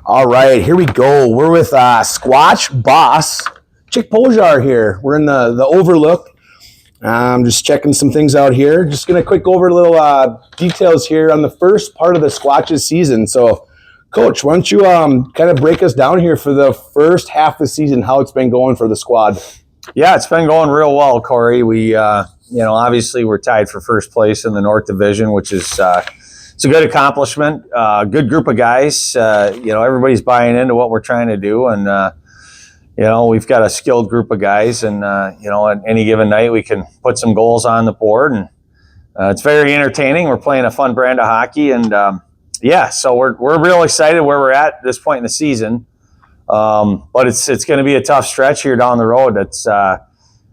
All right, here we go. We're with Squatch boss, Chick Pojar here. We're in the Overlook. I'm just checking some things out here. Just going to quick go over a little details here on the first part of the Squatch's season. So, Coach, why don't you kind of break us down here for the first half of the season, how it's been going for the squad? Yeah, it's been going real well, Corey. We, obviously we're tied for first place in the North Division, which is it's a good accomplishment. Good group of guys. Everybody's buying into what we're trying to do, and we've got a skilled group of guys. And on any given night, we can put some goals on the board, and it's very entertaining. We're playing a fun brand of hockey, and so we're real excited where we're at this point in the season. But it's going to be a tough stretch here down the road. It's the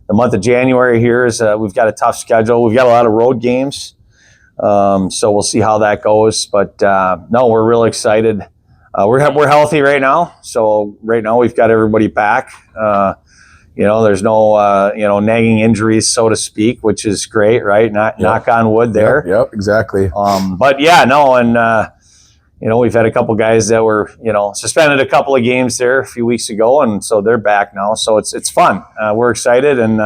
month of January here is we've got a tough schedule. We've got a lot of road games, so we'll see how that goes. But no, we're real excited. We're healthy right now, so right now we've got everybody back. There's no nagging injuries, so to speak, which is great, right? Knock on wood there. Yep, exactly. We've had a couple guys that were, suspended a couple of games there a few weeks ago, and so they're back now. So it's fun. We're excited, and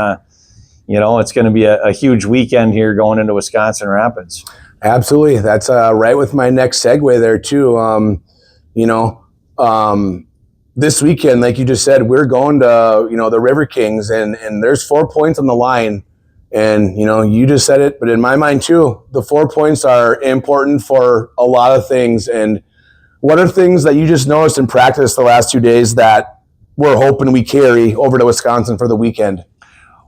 it's going to be a huge weekend here going into Wisconsin Rapids. Absolutely. That's right with my next segue there too. This weekend, like you just said, we're going to, the River Kings, and there's 4 points on the line. And, you just said it, but in my mind too, the 4 points are important for a lot of things. And what are things that you just noticed in practice the last 2 days that we're hoping we carry over to Wisconsin for the weekend?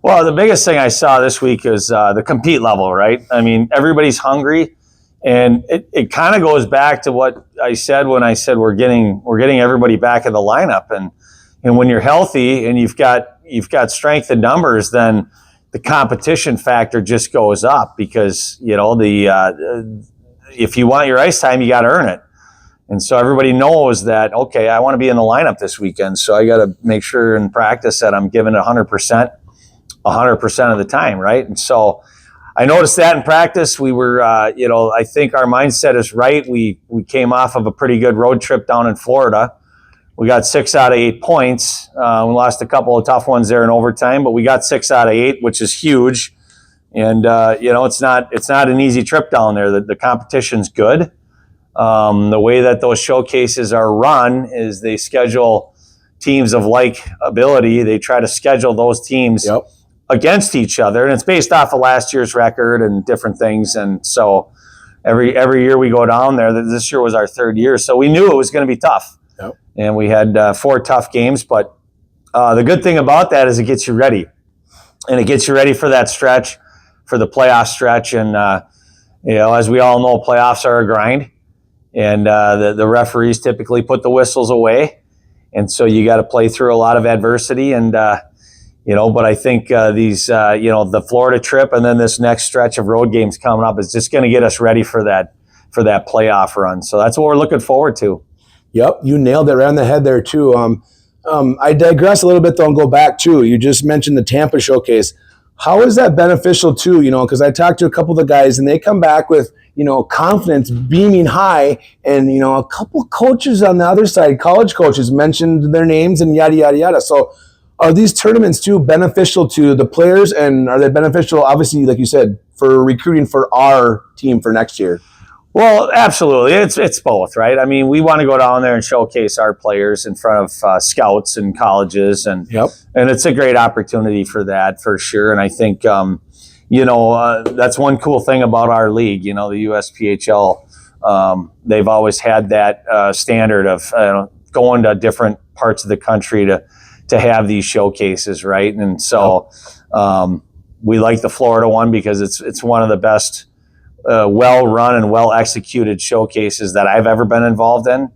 Well, the biggest thing I saw this week is the compete level, right? I mean, everybody's hungry, and it kind of goes back to what I said when I said we're getting everybody back in the lineup. And when you're healthy and you've got strength in numbers, then the competition factor just goes up because, if you want your ice time, you got to earn it. And so everybody knows that, okay, I want to be in the lineup this weekend. So I got to make sure in practice that I'm giving it 100% of the time. Right. And so I noticed that in practice. We were, I think our mindset is right. We came off of a pretty good road trip down in Florida. We got 6 out of 8 points. We lost a couple of tough ones there in overtime, but we got 6 out of 8, which is huge. And it's not an easy trip down there. The competition's good. The way that those showcases are run is they schedule teams of like ability. They try to schedule those teams against each other, and it's based off of last year's record and different things. And so every year we go down there. This year was our third year, so we knew it was going to be tough. And we had 4 tough games, but the good thing about that is it gets you ready. And it gets you ready for that stretch, for the playoff stretch. And, as we all know, playoffs are a grind. And the referees typically put the whistles away. And so you got to play through a lot of adversity. And, but I think the Florida trip and then this next stretch of road games coming up is just going to get us ready for that playoff run. So that's what we're looking forward to. Yep, you nailed it right on the head there too. I digress a little bit though and go back too. You just mentioned the Tampa showcase. How is that beneficial too? Because I talked to a couple of the guys and they come back with confidence beaming high, and a couple coaches on the other side, college coaches, mentioned their names and yada yada yada. So are these tournaments too beneficial to the players, and are they beneficial, obviously, like you said, for recruiting for our team for next year? Well, absolutely. It's both, right? I mean, we want to go down there and showcase our players in front of scouts and colleges, and it's a great opportunity for that, for sure. And I think, that's one cool thing about our league. The USPHL, they've always had that standard of going to different parts of the country to have these showcases, right? And so we like the Florida one because it's one of the best well-run and well-executed showcases that I've ever been involved in.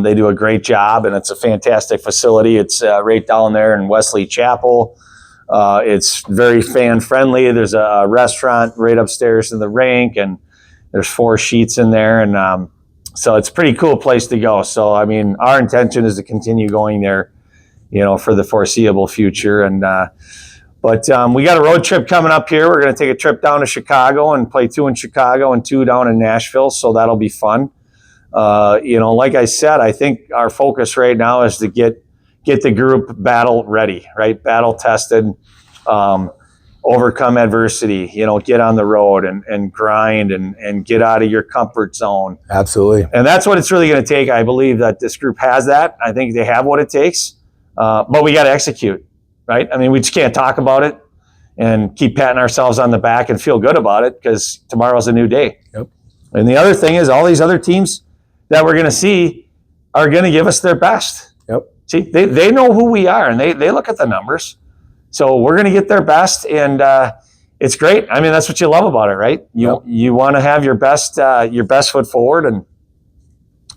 They do a great job, and it's a fantastic facility. It's right down there in Wesley Chapel. It's very fan-friendly. There's a restaurant right upstairs in the rink, and there's 4 sheets in there, and so it's a pretty cool place to go. So, I mean, our intention is to continue going there, for the foreseeable future. And But we got a road trip coming up here. We're going to take a trip down to Chicago and play 2 in Chicago and 2 down in Nashville, so that'll be fun. Like I said, I think our focus right now is to get the group battle ready, right? Battle tested, overcome adversity, get on the road and grind and get out of your comfort zone. Absolutely. And that's what it's really going to take. I believe that this group has that. I think they have what it takes, but we got to execute, right? I mean, we just can't talk about it and keep patting ourselves on the back and feel good about it, because tomorrow's a new day. Yep. And the other thing is, all these other teams that we're going to see are going to give us their best. Yep. See, they know who we are, and they look at the numbers. So we're going to get their best, and it's great. I mean, that's what you love about it, right? You want to have your best foot forward, and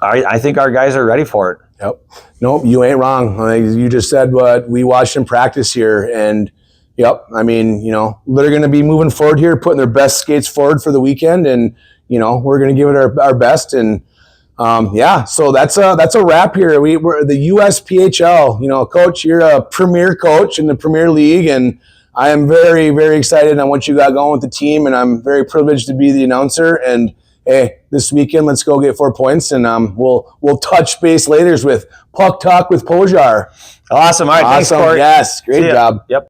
I think our guys are ready for it. Yep. Nope, you ain't wrong. Like you just said what we watched in practice here, and yep. I mean, they're going to be moving forward here, putting their best skates forward for the weekend, and we're going to give it our best. And so that's a wrap here. We're the USPHL. Coach, you're a premier coach in the Premier League, and I am very, very excited on what you got going with the team, and I'm very privileged to be the announcer. And hey, this weekend, let's go get 4 points, and we'll touch base later with Puck Talk with Pojar. Awesome. All right. Awesome. Thanks, Corey. Yes. Great job. Yep.